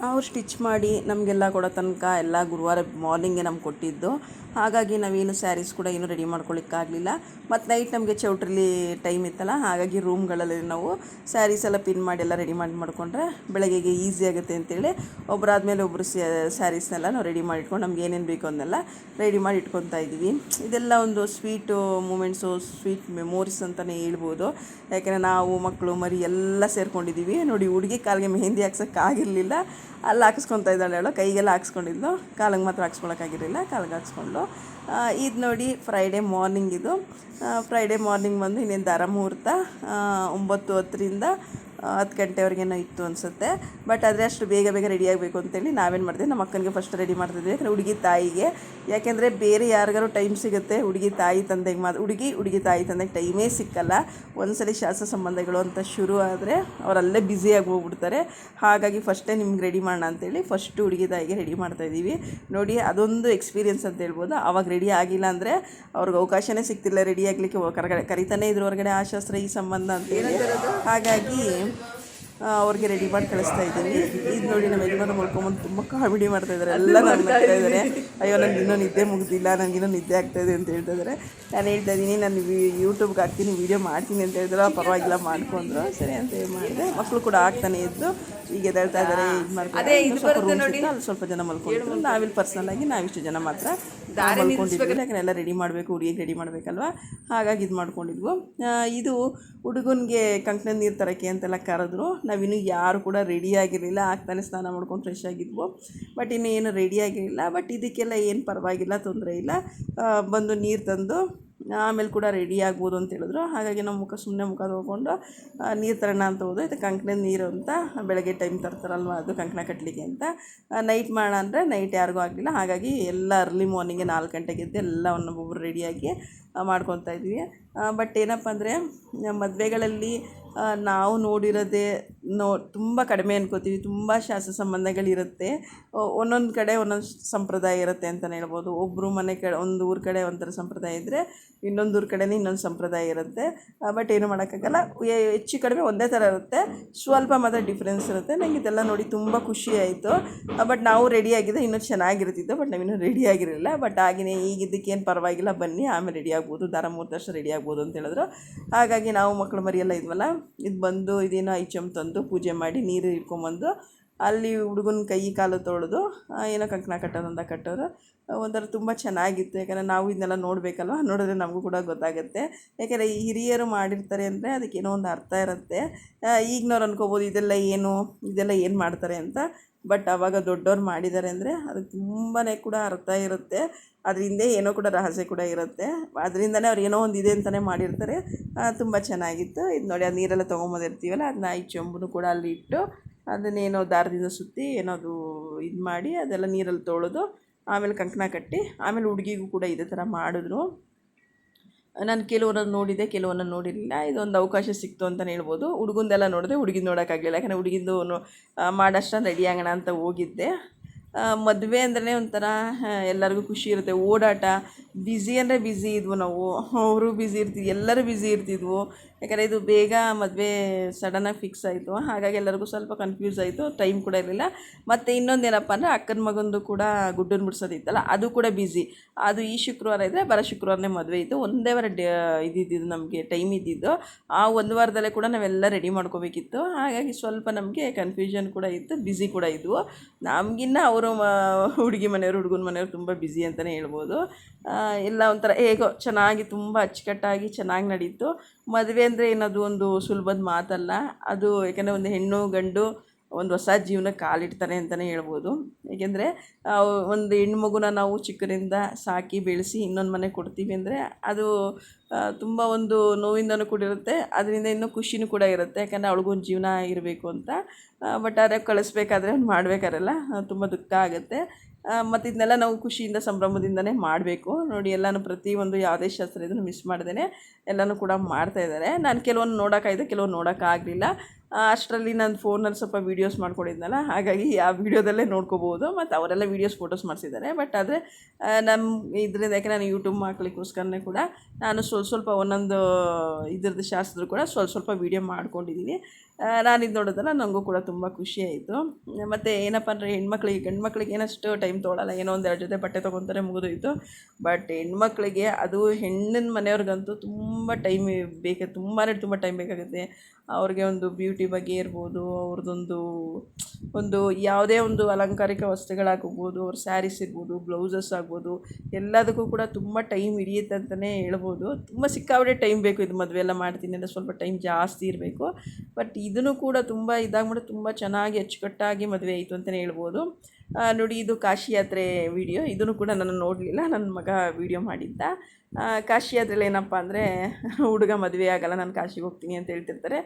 ಅವ್ರು ಸ್ಟಿಚ್ ಮಾಡಿ ನಮಗೆಲ್ಲ ಕೊಡೋ ತನಕ ಎಲ್ಲ ಗುರುವಾರ ಮಾರ್ನಿಂಗೇ ನಮ್ಗೆ ಕೊಟ್ಟಿದ್ದು. ಹಾಗಾಗಿ ನಾವೇನು ಸ್ಯಾರೀಸ್ ಕೂಡ ಏನೂ ರೆಡಿ ಮಾಡ್ಕೊಳ್ಳಿಕ್ಕಾಗಲಿಲ್ಲ. ಮತ್ತು ನೈಟ್ ನಮಗೆ ಚೌಟ್ರಿಲಿ ಟೈಮ್ ಇತ್ತಲ್ಲ, ಹಾಗಾಗಿ ರೂಮ್ಗಳಲ್ಲಿ ನಾವು ಸ್ಯಾರೀಸ್ ಎಲ್ಲ ಪಿನ್ ಮಾಡಿ ಎಲ್ಲ ರೆಡಿ ಮಾಡಿಕೊಂಡ್ರೆ ಬೆಳಗ್ಗೆಗೆ ಈಸಿ ಆಗುತ್ತೆ ಅಂತೇಳಿ ಒಬ್ಬರಾದ್ಮೇಲೆ ಒಬ್ಬರು ಸ್ಯಾರೀಸ್ನೆಲ್ಲ ನಾವು ರೆಡಿ ಮಾಡಿಟ್ಕೊಂಡು ನಮ್ಗೆ ಏನೇನು ಬೇಕು ಅದನ್ನೆಲ್ಲ ರೆಡಿ ಮಾಡಿ ಇಟ್ಕೊತಾ ಇದ್ದೀವಿ. ಇದೆಲ್ಲ ಒಂದು ಸ್ವೀಟು ಮೂಮೆಂಟ್ಸು, ಸ್ವೀಟ್ ಮೆಮೋರೀಸ್ ಅಂತಲೇ ಹೇಳ್ಬೋದು. ಯಾಕೆಂದರೆ ನಾವು ಮಕ್ಕಳು ಮರಿ ಎಲ್ಲ ಸೇರ್ಕೊಂಡಿದ್ದೀವಿ ನೋಡಿ. ಹುಡುಗಿ ಕಾಲಿಗೆ ಮೆಹಂದಿ ಹಾಕ್ಸೋಕ್ಕಾಗಿರಲಿಲ್ಲ, ಅಲ್ಲಿ ಹಾಕಿಸ್ಕೊತಾ ಇದ್ದಾಳೆ ಅವಳು. ಕೈಗೆಲ್ಲ ಹಾಕ್ಸ್ಕೊಂಡಿದ್ಲು, ಕಾಲಿಗೆ ಮಾತ್ರ ಹಾಕ್ಸ್ಕೊಳಕ್ಕಾಗಿರಲಿಲ್ಲ, ಕಾಲಿಗೆ ಹಾಕ್ಸ್ಕೊಂಡು. ಇದು ನೋಡಿ ಫ್ರೈಡೇ ಮಾರ್ನಿಂಗ್. ಇದು ಫ್ರೈಡೇ ಮಾರ್ನಿಂಗ್ ಬಂದು ಇನ್ನೇನು ದಾರ ಮುಹೂರ್ತ 9:10ರಿಂದ 10 ಗಂಟೆವರೆಗೇನೋ ಇತ್ತು ಅನಿಸುತ್ತೆ. ಬಟ್ ಆದರೆ ಅಷ್ಟು ಬೇಗ ರೆಡಿ ಆಗಬೇಕು ಅಂತೇಳಿ ನಾವೇನು ಮಾಡಿದೆ, ನಮ್ಮ ಅಕ್ಕನಿಗೆ ಫಸ್ಟ್ ರೆಡಿ ಮಾಡ್ತಿದ್ವಿ. ಯಾಕಂದರೆ ಹುಡುಗಿ ತಾಯಿಗೆ, ಯಾಕೆಂದರೆ ಬೇರೆ ಯಾರಿಗಾರು ಟೈಮ್ ಸಿಗುತ್ತೆ, ಹುಡುಗಿ ತಾಯಿ ತಂದೆಗೆ ಹುಡುಗಿ ತಾಯಿ ತಂದೆಗೆ ಟೈಮೇ ಸಿಕ್ಕಲ್ಲ. ಒಂದ್ಸಲಿ ಶಾಸ್ತ್ರ ಸಂಬಂಧಗಳು ಅಂತ ಶುರು ಆದರೆ ಅವರಲ್ಲೇ ಬ್ಯುಸಿಯಾಗಿ ಹೋಗ್ಬಿಡ್ತಾರೆ. ಹಾಗಾಗಿ ಫಸ್ಟೇ ನಿಮ್ಗೆ ರೆಡಿ ಮಾಡೋಣ ಅಂತೇಳಿ ಫಸ್ಟು ಹುಡುಗಿ ತಾಯಿಗೆ ರೆಡಿ ಮಾಡ್ತಾಯಿದ್ದೀವಿ. ನೋಡಿ ಅದೊಂದು ಎಕ್ಸ್ಪೀರಿಯೆನ್ಸ್ ಅಂತ ಹೇಳ್ಬೋದು. ಆವಾಗ ರೆಡಿ ಆಗಿಲ್ಲ ಅಂದರೆ ಅವ್ರಿಗೆ ಅವಕಾಶನೇ ಸಿಗ್ತಿಲ್ಲ ರೆಡಿ ಆಗಲಿಕ್ಕೆ. ಕರಿತಾನೆ ಇದ್ರು ಹೊರಗಡೆ, ಆ ಶಾಸ್ತ್ರ ಈ ಸಂಬಂಧ ಅಂತೇಳಿ. ಹಾಗಾಗಿ ಅವ್ರಿಗೆ ರೆಡಿ ಮಾಡಿ ಕಳಿಸ್ತಾ ಇದ್ದೀನಿ. ಇದು ನೋಡಿ ನಮ್ಮ ಯಜಮಾನ ಮಲ್ಕೊಂಬಂದು ತುಂಬ ಕಾಮಿಡಿ ಮಾಡ್ತಾಯಿದ್ದಾರೆ, ಎಲ್ಲ ನಗ್ತಾ ಇದ್ದಾರೆ. ಅಯ್ಯೋ ನನಗೆ ಇನ್ನೂ ನಿದ್ದೆ ಮುಗ್ದಿಲ್ಲ, ನನಗಿನ್ನೂ ನಿದ್ದೆ ಆಗ್ತಾಯಿದೆ ಅಂತ ಹೇಳ್ತಾಯಿದ್ದಾರೆ. ನಾನು ಹೇಳ್ತಾ ಇದ್ದೀನಿ ನಾನು ಯೂಟ್ಯೂಬ್ಗೆ ಹಾಕ್ತೀನಿ, ವೀಡಿಯೋ ಮಾಡ್ತೀನಿ ಅಂತ ಹೇಳಿದ್ರೆ ಪರವಾಗಿಲ್ಲ ಮಾಡ್ಕೊಂಡ್ರು. ಸರಿ ಅಂತ ಹೇಳಿ ಮಾಡಿದೆ. ಮಕ್ಕಳು ಕೂಡ ಆಗ್ತಾನೆ ಇದ್ದು ಈಗ ಎದ್ದೇಳ್ತಾ ಇದ್ದಾರೆ. ಇದು ಮಾಡ್ತಾರೆ ಅಲ್ಲಿ ಸ್ವಲ್ಪ ಜನ ಮಲ್ಕೊಂಡಿದ್ರು. ನಾವಿಲ್ಲಿ ಪರ್ಸ್ನಲ್ಲಾಗಿ ನಾವಿಷ್ಟು ಜನ ಮಾತ್ರ ಮಲ್ಕೊಂಡಿದ್ವಿ. ಯಾಕಂದ್ರೆ ಎಲ್ಲ ರೆಡಿ ಮಾಡಬೇಕು, ಹುಡುಗಿಗೆ ರೆಡಿ ಮಾಡಬೇಕಲ್ವ. ಹಾಗಾಗಿ ಇದು ಮಾಡ್ಕೊಂಡಿದ್ವು. ಇದು ಹುಡುಗನಿಗೆ ಕಂಕಣದ ನೀರು ತರೋಕ್ಕೆ ಅಂತೆಲ್ಲ ಕರೆದ್ರು. ನಾವಿನ್ನೂ ಯಾರು ಕೂಡ ರೆಡಿ ಆಗಿರಲಿಲ್ಲ, ಆಗ್ತಾನೆ ಸ್ನಾನ ಮಾಡ್ಕೊಂಡು ಫ್ರೆಶ್ ಆಗಿದ್ವು. ಬಟ್ ಇನ್ನೂ ಏನು ರೆಡಿ ಆಗಿರಲಿಲ್ಲ. ಬಟ್ ಇದಕ್ಕೆಲ್ಲ ಏನು ಪರವಾಗಿಲ್ಲ, ತೊಂದರೆ ಇಲ್ಲ. ಬಂದು ನೀರು ತಂದು ಆಮೇಲೆ ಕೂಡ ರೆಡಿ ಆಗ್ಬೋದು ಅಂತ ಹೇಳಿದ್ರು. ಹಾಗಾಗಿ ನಾವು ಸುಮ್ಮನೆ ಮುಖ ತೊಗೊಂಡು ನೀರು ತರೋಣ ಅಂತ ಹೋದ್ರು. ಇದು ಕಂಕಣದ ನೀರು ಅಂತ ಬೆಳಗ್ಗೆ ಟೈಮ್ ತರ್ತಾರಲ್ವ, ಅದು ಕಂಕಣ ಕಟ್ಟಲಿಕ್ಕೆ ಅಂತ. ನೈಟ್ ಮಾಡೋಣ ಅಂದರೆ ನೈಟ್ ಯಾರಿಗೂ ಆಗಲಿಲ್ಲ. ಹಾಗಾಗಿ ಎಲ್ಲ ಅರ್ಲಿ ಮಾರ್ನಿಂಗೆ 4 ಗಂಟೆಗೆ ಎದ್ದು ಎಲ್ಲ ಒಬ್ಬೊಬ್ಬರು ರೆಡಿಯಾಗಿ ಮಾಡ್ಕೊತಾ ಇದ್ವಿ. ಬಟ್ ಏನಪ್ಪ ಅಂದರೆ ಮದುವೆಗಳಲ್ಲಿ ನಾವು ನೋಡಿರೋದೇ ತುಂಬ ಕಡಿಮೆ ಅನ್ಕೋತೀವಿ. ತುಂಬ ಶಾಸ್ತ್ರ ಸಂಬಂಧಗಳಿರುತ್ತೆ. ಒಂದೊಂದು ಕಡೆ ಒಂದೊಂದು ಸಂಪ್ರದಾಯ ಇರುತ್ತೆ ಅಂತಲೇ ಹೇಳ್ಬೋದು. ಒಬ್ಬರು ಮನೆ ಕಡೆ, ಒಂದು ಊರ ಕಡೆ ಒಂಥರ ಸಂಪ್ರದಾಯ ಇದ್ದರೆ ಇನ್ನೊಂದು ಊರ ಕಡೆನೇ ಇನ್ನೊಂದು ಸಂಪ್ರದಾಯ ಇರುತ್ತೆ. ಬಟ್ ಏನು ಮಾಡೋಕ್ಕಾಗಲ್ಲ, ಹೆಚ್ಚು ಕಡಿಮೆ ಒಂದೇ ಥರ ಇರುತ್ತೆ, ಸ್ವಲ್ಪ ಮಾತ್ರ ಡಿಫ್ರೆನ್ಸ್ ಇರುತ್ತೆ. ನನಗೆ ಇದೆಲ್ಲ ನೋಡಿ ತುಂಬ ಖುಷಿ ಆಯಿತು. ಬಟ್ ನಾವು ರೆಡಿಯಾಗಿದೆ, ಇನ್ನೂ ಚೆನ್ನಾಗಿರ್ತಿತ್ತು. ಬಟ್ ನಾವಿನ್ನೂ ರೆಡಿ ಆಗಿರಲಿಲ್ಲ. ಬಟ್ ಆಗಿನೇ ಈಗ ಇದಕ್ಕೇನು ಪರವಾಗಿಲ್ಲ, ಬನ್ನಿ ಆಮೇಲೆ ರೆಡಿ ಆಗ್ಬೋದು, ದಾರ 3 ವರ್ಷ ರೆಡಿ ಆಗ್ಬೋದು ಅಂತ ಹೇಳಿದ್ರು. ಹಾಗಾಗಿ ನಾವು ಮಕ್ಕಳು ಮರಿಯೆಲ್ಲ ಇದ್ವಲ್ಲ, ಇದು ಬಂದು ಇದೇನೋ ಐಚಮ್ ತಂದು ಪೂಜೆ ಮಾಡಿ ನೀರು ಇಟ್ಕೊಂಬಂದು ಅಲ್ಲಿ ಹುಡುಗನ ಕೈ ಕಾಲು ತೊಳೆದು ಏನೋ ಕಂಕಣ ಕಟ್ಟೋದಂತ ಕಟ್ಟೋರು. ಒಂಥರ ತುಂಬ ಚೆನ್ನಾಗಿತ್ತು. ಯಾಕಂದರೆ ನಾವು ಇದನ್ನೆಲ್ಲ ನೋಡಬೇಕಲ್ವ, ನೋಡಿದ್ರೆ ನಮಗೂ ಕೂಡ ಗೊತ್ತಾಗುತ್ತೆ. ಯಾಕೆಂದರೆ ಈ ಹಿರಿಯರು ಮಾಡಿರ್ತಾರೆ ಅಂದರೆ ಅದಕ್ಕೇನೋ ಒಂದು ಅರ್ಥ ಇರುತ್ತೆ. ಈಗಿನವ್ರು ಅನ್ಕೋಬೋದು ಇದೆಲ್ಲ ಏನು ಮಾಡ್ತಾರೆ ಅಂತ. ಬಟ್ ಆವಾಗ ದೊಡ್ಡವ್ರು ಮಾಡಿದ್ದಾರೆ ಅಂದರೆ ಅದಕ್ಕೆ ತುಂಬಾ ಕೂಡ ಅರ್ಥ ಇರುತ್ತೆ. ಅದ್ರ ಹಿಂದೆ ಏನೋ ಕೂಡ ರಹಸ್ಯ ಕೂಡ ಇರುತ್ತೆ. ಅದರಿಂದನೇ ಅವ್ರು ಏನೋ ಒಂದು ಇದೆ ಅಂತಲೇ ಮಾಡಿರ್ತಾರೆ. ತುಂಬ ಚೆನ್ನಾಗಿತ್ತು. ಇದು ನೋಡಿ, ಅದು ನೀರೆಲ್ಲ ತೊಗೊಂಬಂದಿರ್ತೀವಲ್ಲ, ಅದನ್ನ ಈ ಚೆಂಬು ಕೂಡ ಅಲ್ಲಿ ಇಟ್ಟು ಅದನ್ನೇನೋ ದಾರದಿಂದ ಸುತ್ತಿ ಏನೋದು ಇದು ಮಾಡಿ ಅದೆಲ್ಲ ನೀರಲ್ಲಿ ತೊಳೆದು ಆಮೇಲೆ ಕಂಕಣ ಕಟ್ಟಿ ಆಮೇಲೆ ಹುಡುಗಿಗೂ ಕೂಡ ಇದೇ ಥರ ಮಾಡಿದ್ರು. ನಾನು ಕೆಲವರನ್ನು ನೋಡಿದೆ, ಕೆಲವರನ್ನು ನೋಡಿರಲಿಲ್ಲ. ಇದೊಂದು ಅವಕಾಶ ಸಿಕ್ತು ಅಂತಲೇ ಹೇಳ್ಬೋದು. ಹುಡುಗಂದೆಲ್ಲ ನೋಡಿದೆ, ಹುಡುಗಿನ ನೋಡೋಕ್ಕಾಗಲಿಲ್ಲ. ಯಾಕಂದರೆ ಹುಡುಗಿಂದು ಮಾಡೋಷ್ಟು ರೆಡಿ ಆಗೋಣ ಅಂತ ಹೋಗಿದ್ದೆ. ಮದುವೆ ಅಂದ್ರೆ ಒಂಥರ ಎಲ್ಲರಿಗೂ ಖುಷಿ ಇರುತ್ತೆ, ಓಡಾಟ. ಬ್ಯುಸಿ ಅಂದರೆ ಬ್ಯುಸಿ ಇದ್ವು ನಾವು, ಅವರು ಬ್ಯುಸಿ ಇರ್ತಿದ್ವಿ, ಎಲ್ಲರೂ ಬ್ಯುಸಿ ಇರ್ತಿದ್ವು. ಯಾಕಂದರೆ ಇದು ಬೇಗ ಮದುವೆ ಸಡನ್ನಾಗಿ ಫಿಕ್ಸ್ ಆಯಿತು. ಹಾಗಾಗಿ ಎಲ್ಲರಿಗೂ ಸ್ವಲ್ಪ ಕನ್ಫ್ಯೂಸ್ ಆಯಿತು, ಟೈಮ್ ಕೂಡ ಇರಲಿಲ್ಲ. ಮತ್ತು ಇನ್ನೊಂದೇನಪ್ಪ ಅಂದರೆ ಅಕ್ಕನ ಮಗಂದು ಕೂಡ ಗುಡ್ಡನ್ನು ಬಿಡ್ಸೋದಿತ್ತಲ್ಲ, ಅದು ಕೂಡ ಬ್ಯುಸಿ. ಅದು ಈ ಶುಕ್ರವಾರ ಇದ್ದರೆ ಬರೋ ಶುಕ್ರವಾರನೇ ಮದುವೆ ಇತ್ತು. ಒಂದೇ ವಾರ ಇದ್ದಿದ್ದು ನಮಗೆ ಟೈಮ್ ಇದ್ದಿದ್ದು. ಆ ಒಂದು ವಾರದಲ್ಲೇ ಕೂಡ ನಾವೆಲ್ಲ ರೆಡಿ ಮಾಡ್ಕೋಬೇಕಿತ್ತು. ಹಾಗಾಗಿ ಸ್ವಲ್ಪ ನಮಗೆ ಕನ್ಫ್ಯೂಷನ್ ಕೂಡ ಇತ್ತು, ಬ್ಯುಸಿ ಕೂಡ ಇದ್ವು. ನಮಗಿನ್ನ ಅವರು ಹುಡುಗಿ ಮನೆಯವರು ಹುಡುಗನ ಮನೆಯವರು ತುಂಬ ಬ್ಯುಸಿ ಅಂತಲೇ ಹೇಳ್ಬೋದು. ಎಲ್ಲ ಒಂಥರ ಹೇಗೋ ಚೆನ್ನಾಗಿ ತುಂಬ ಅಚ್ಚುಕಟ್ಟಾಗಿ ಚೆನ್ನಾಗಿ ನಡೀತು. ಮದುವೆ ಅಂದರೆ ಏನದು ಒಂದು ಸುಲಭದ ಮಾತಲ್ಲ ಅದು. ಯಾಕೆಂದರೆ ಒಂದು ಹೆಣ್ಣು ಗಂಡು ಒಂದು ಹೊಸ ಜೀವನಕ್ಕೆ ಕಾಲಿಡ್ತಾರೆ ಅಂತಲೇ ಹೇಳ್ಬೋದು. ಏಕೆಂದರೆ ಒಂದು ಹೆಣ್ಮಗುನ ನಾವು ಚಿಕ್ಕರಿಂದ ಸಾಕಿ ಬೆಳೆಸಿ ಇನ್ನೊಂದು ಮನೆಗೆ ಕೊಡ್ತೀವಿ ಅಂದರೆ ಅದು ತುಂಬ ಒಂದು ನೋವಿಂದನೂ ಕೂಡಿರುತ್ತೆ, ಅದರಿಂದ ಇನ್ನೂ ಖುಷಿನೂ ಕೂಡ ಇರುತ್ತೆ. ಯಾಕಂದರೆ ಅವಳಿಗೊಂದು ಜೀವನ ಇರಬೇಕು ಅಂತ. ಬಟ್ ಆದರೆ ಕಳಿಸ್ಬೇಕಾದ್ರೆ ಅವ್ನು ಮಾಡಬೇಕಾರಲ್ಲ ತುಂಬ ದುಃಖ ಆಗುತ್ತೆ. ಮತ್ತು ಇದನ್ನೆಲ್ಲ ನಾವು ಖುಷಿಯಿಂದ ಸಂಭ್ರಮದಿಂದನೇ ಮಾಡಬೇಕು. ನೋಡಿ ಎಲ್ಲನೂ ಪ್ರತಿಯೊಂದು ಯಾವುದೇ ಶಾಸ್ತ್ರ ಇದನ್ನು ಮಿಸ್ ಮಾಡ್ದೇ ಎಲ್ಲನೂ ಕೂಡ ಮಾಡ್ತಾಯಿದ್ದಾರೆ. ನಾನು ಕೆಲವೊಂದು ನೋಡೋಕ್ಕಾಯ್ತು, ಕೆಲವೊಂದು ನೋಡೋಕ್ಕಾಗಲಿಲ್ಲ. ಅಷ್ಟರಲ್ಲಿ ನಾನು ಫೋನಲ್ಲಿ ಸ್ವಲ್ಪ ವೀಡಿಯೋಸ್ ಮಾಡ್ಕೊಂಡಿದ್ನಲ್ಲ, ಹಾಗಾಗಿ ಆ ವೀಡಿಯೋದಲ್ಲೇ ನೋಡ್ಕೋಬೋದು. ಮತ್ತು ಅವರೆಲ್ಲ ವೀಡಿಯೋಸ್ ಫೋಟೋಸ್ ಮಾಡಿಸಿದ್ದಾರೆ. ಬಟ್ ಆದರೆ ನಮ್ಮ ಇದರಿಂದ ಯಾಕೆ ನಾನು ಯೂಟ್ಯೂಬ್ ಮಾಡ್ಲಿಕ್ಕೋಸ್ಕರನೇ ಕೂಡ ನಾನು ಸ್ವಲ್ಪ ಒಂದೊಂದು ಇದ್ರದ್ದು ಶಾಸ್ತ್ರ ಕೂಡ ಸ್ವಲ್ಪ ವೀಡಿಯೋ ಮಾಡ್ಕೊಂಡಿದ್ದೀನಿ. ನಾನು ಇದು ನೋಡೋದಲ್ಲ ನನಗೂ ಕೂಡ ತುಂಬ ಖುಷಿ ಆಯಿತು. ಮತ್ತು ಏನಪ್ಪ ಅಂದರೆ ಗಂಡು ಮಕ್ಳಿಗೆ ಏನಷ್ಟು ಟೈಮ್ ತೊಗೊಳ್ಳಲ್ಲ, ಏನೋ ಒಂದು 2 ಜೊತೆ ಬಟ್ಟೆ ತೊಗೊತಾರೆ ಮುಗಿದೋಯ್ತು. ಬಟ್ ಹೆಣ್ಮಕ್ಳಿಗೆ ಅದು ಹೆಣ್ಣಿನ ಮನೆಯವ್ರಿಗಂತೂ ತುಂಬ ಟೈಮ್ ತುಂಬ ಟೈಮ್ ಬೇಕಾಗುತ್ತೆ. ಅವ್ರಿಗೆ ಒಂದು ಬ್ಯೂಟಿ ಬಗ್ಗೆ ಇರ್ಬೋದು, ಅವ್ರದ್ದೊಂದು ಯಾವುದೇ ಒಂದು ಅಲಂಕಾರಿಕ ವಸ್ತುಗಳಾಗ್ಬೋದು, ಅವ್ರ ಸ್ಯಾರೀಸ್ ಇರ್ಬೋದು, ಬ್ಲೌಸಸ್ ಆಗ್ಬೋದು, ಎಲ್ಲದಕ್ಕೂ ಕೂಡ ತುಂಬ ಟೈಮ್ ಹಿಡಿಯುತ್ತೆ ಅಂತಲೇ ಹೇಳ್ಬೋದು. ತುಂಬ ಸಿಕ್ಕಾಪಟ್ಟೆ ಟೈಮ್ ಬೇಕು. ಇದು ಮದುವೆ ಎಲ್ಲ ಮಾಡ್ತೀನಿ ಅಂದರೆ ಸ್ವಲ್ಪ ಟೈಮ್ ಜಾಸ್ತಿ ಇರಬೇಕು. ಬಟ್ ಇದನ್ನು ಕೂಡ ತುಂಬ ಇದಾಗ್ಬಿಟ್ಟು ತುಂಬ ಚೆನ್ನಾಗಿ ಅಚ್ಚುಕಟ್ಟಾಗಿ ಮದುವೆ ಆಯಿತು ಅಂತಲೇ ಹೇಳ್ಬೋದು. ನೋಡಿ, ಇದು ಕಾಶಿ ಯಾತ್ರೆ ವಿಡಿಯೋ. ಇದನ್ನು ಕೂಡ ನಾನು ನೋಡಲಿಲ್ಲ, ನನ್ನ ಮಗ ವಿಡಿಯೋ ಮಾಡಿದ್ದ. ಕಾಶಿ ಯಾತ್ರೆಯಲ್ಲಿ ಏನಪ್ಪ ಅಂದರೆ ಹುಡುಗ ಮದುವೆ ಆಗಲ್ಲ, ನಾನು ಕಾಶಿಗೆ ಹೋಗ್ತೀನಿ ಅಂತ ಹೇಳ್ತಿರ್ತಾರೆ.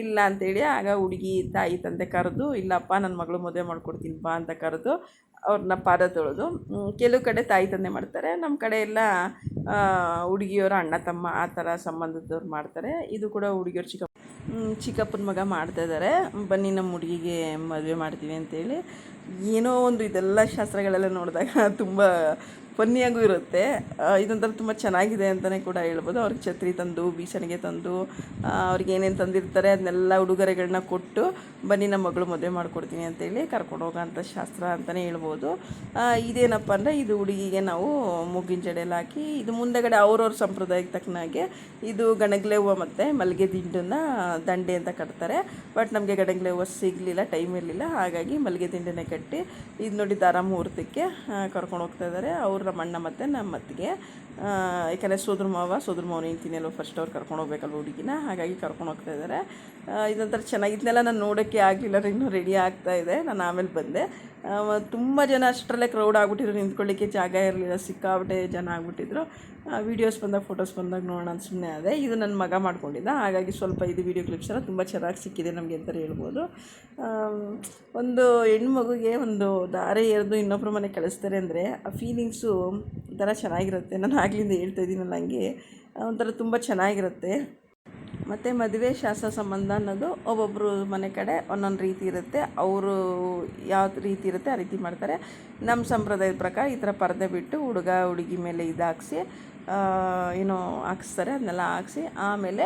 ಇಲ್ಲ ಅಂತೇಳಿ ಆಗ ಹುಡುಗಿ ತಾಯಿ ತಂದೆ ಕರೆದು, ಇಲ್ಲಪ್ಪ ನನ್ನ ಮಗಳು ಮದುವೆ ಮಾಡ್ಕೊಡ್ತೀನಿ ಬಾ ಅಂತ ಕರೆದು ಅವ್ರನ್ನ ಪಾದ ತೊಳೆದು. ಕೆಲವು ಕಡೆ ತಾಯಿ ತಂದೆ ಮಾಡ್ತಾರೆ, ನಮ್ಮ ಕಡೆ ಎಲ್ಲ ಹುಡುಗಿಯವರ ಅಣ್ಣ ತಮ್ಮ ಆ ಥರ ಸಂಬಂಧದವ್ರು ಮಾಡ್ತಾರೆ. ಇದು ಕೂಡ ಹುಡುಗಿಯವ್ರ ಚಿಕ್ಕಪ್ಪನ ಮಗ ಮಾಡ್ತಾಯಿದ್ದಾರೆ. ಬನ್ನಿ ನಮ್ಮ ಹುಡುಗಿಗೆ ಮದುವೆ ಮಾಡ್ತೀವಿ ಅಂತೇಳಿ. ಏನೋ ಒಂದು ಇದೆಲ್ಲ ಶಾಸ್ತ್ರಗಳೆಲ್ಲ ನೋಡಿದಾಗ ತುಂಬ ಫನ್ನಿಯಾಗೂ ಇರುತ್ತೆ. ಇದೊಂಥರ ತುಂಬ ಚೆನ್ನಾಗಿದೆ ಅಂತಲೇ ಕೂಡ ಹೇಳ್ಬೋದು. ಅವ್ರಿಗೆ ಛತ್ರಿ ತಂದು, ಬೀಸಣಿಗೆ ತಂದು, ಅವ್ರಿಗೆ ಏನೇನು ತಂದಿರ್ತಾರೆ ಅದನ್ನೆಲ್ಲ ಉಡುಗೊರೆಗಳನ್ನ ಕೊಟ್ಟು, ಬನ್ನಿ ನಮ್ಮ ಮಗಳು ಮದುವೆ ಮಾಡಿಕೊಡ್ತೀನಿ ಅಂತೇಳಿ ಕರ್ಕೊಂಡು ಹೋಗೋಂಥ ಶಾಸ್ತ್ರ ಅಂತಲೇ ಹೇಳ್ಬೋದು. ಇದೇನಪ್ಪ ಅಂದರೆ ಇದು ಹುಡುಗಿಗೆ ನಾವು ಮೂಗಿನ ಜಡೆಯಲ್ಲಿ ಹಾಕಿ, ಇದು ಮುಂದೆಗಡೆ ಅವ್ರವ್ರ ಸಂಪ್ರದಾಯಕ್ಕೆ ತಕ್ಕನಾಗೆ ಇದು ಗಣಗ್ಲೆ ಹೂವು ಮತ್ತು ಮಲ್ಲಿಗೆ ದಿಂಡನ್ನು ದಂಡೆ ಅಂತ ಕಟ್ತಾರೆ. ಬಟ್ ನಮಗೆ ಗಣಗ್ಲೆ ಹೂವು ಸಿಗಲಿಲ್ಲ, ಟೈಮ್ ಇರಲಿಲ್ಲ, ಹಾಗಾಗಿ ಮಲ್ಲಿಗೆ ದಿಂಡನ್ನೇ ಕಟ್ಟಿ ಇದು ನೋಡಿ ದಾರ ಮುಹೂರ್ತಕ್ಕೆ ಕರ್ಕೊಂಡು ಹೋಗ್ತಾಯಿದ್ದಾರೆ. ಅವ್ರ ನಮ್ಮ ಅಣ್ಣ ಮತ್ತು ನಮ್ಮ ಅತ್ತಿಗೆ. ಯಾಕಂದರೆ ಸೋದ್ರ ಮಾವನ ಹೆಂಡ್ತಿನೆಲ್ಲೋ ಫಸ್ಟ್ ಅವ್ರು ಕರ್ಕೊಂಡು ಹೋಗ್ಬೇಕಲ್ವ ಹುಡುಗಿನ, ಹಾಗಾಗಿ ಕರ್ಕೊಂಡು ಹೋಗ್ತಾಯಿದ್ದಾರೆ. ಇದೊಂಥರ ಚೆನ್ನಾಗಿದ್ನೆಲ್ಲ ನಾನು ನೋಡೋಕ್ಕೆ ಆಗಲಿಲ್ಲ, ಇನ್ನೂ ರೆಡಿ ಆಗ್ತಾಯಿದೆ. ನಾನು ಆಮೇಲೆ ಬಂದೆ. ತುಂಬ ಜನ ಅಷ್ಟರಲ್ಲೇ ಕ್ರೌಡ್ ಆಗಿಬಿಟ್ಟಿದ್ರು, ನಿಂತ್ಕೊಳ್ಳಿಕ್ಕೆ ಜಾಗ ಇರಲಿಲ್ಲ, ಸಿಕ್ಕಾಬಿಟ್ಟೆ ಜನ ಆಗಿಬಿಟ್ಟಿದ್ರು. ವೀಡಿಯೋಸ್ ಬಂದಾಗ ಫೋಟೋಸ್ ಬಂದಾಗ ನೋಡೋಣ ಅಂತ ಸುಮ್ಮನೆ ಅದೇ. ಇದು ನನ್ನ ಮಗ ಮಾಡ್ಕೊಂಡಿದ್ದ, ಹಾಗಾಗಿ ಸ್ವಲ್ಪ ಇದು ವೀಡಿಯೋ ಕ್ಲಿಪ್ಸ್ ಎಲ್ಲ ತುಂಬ ಚೆನ್ನಾಗಿ ಸಿಕ್ಕಿದೆ ನಮಗೆ ಅಂತಲೇ ಹೇಳ್ಬೋದು. ಒಂದು ಹೆಣ್ಮಗುಗೆ ಒಂದು ದಾರೆ ಎರೆದು ಇನ್ನೊಬ್ಬರ ಮನೆ ಕಳಿಸ್ತಾರೆ ಅಂದರೆ ಆ ಫೀಲಿಂಗ್ಸು ಒಂಥರ ಚೆನ್ನಾಗಿರುತ್ತೆ. ನಾನು ಆಗ್ಲಿಂದ ಹೇಳ್ತಾ ಇದ್ದೀನಲ್ಲ, ಹಂಗೆ ಒಂಥರ ತುಂಬ ಚೆನ್ನಾಗಿರುತ್ತೆ. ಮತ್ತು ಮದುವೆ ಶಾಸ್ತ್ರ ಸಂಬಂಧ ಅನ್ನೋದು ಒಬ್ಬೊಬ್ಬರು ಮನೆ ಕಡೆ ಒಂದೊಂದು ರೀತಿ ಇರುತ್ತೆ. ಅವರು ಯಾವ ರೀತಿ ಇರುತ್ತೆ ಆ ರೀತಿ ಮಾಡ್ತಾರೆ. ನಮ್ಮ ಸಂಪ್ರದಾಯದ ಪ್ರಕಾರ ಈ ಥರ ಪರದೆ ಬಿಟ್ಟು ಹುಡುಗ ಹುಡುಗಿ ಮೇಲೆ ಇದು ಹಾಕ್ಸಿ ಏನೋ ಹಾಕಿಸ್ತಾರೆ, ಅದನ್ನೆಲ್ಲ ಹಾಕ್ಸಿ ಆಮೇಲೆ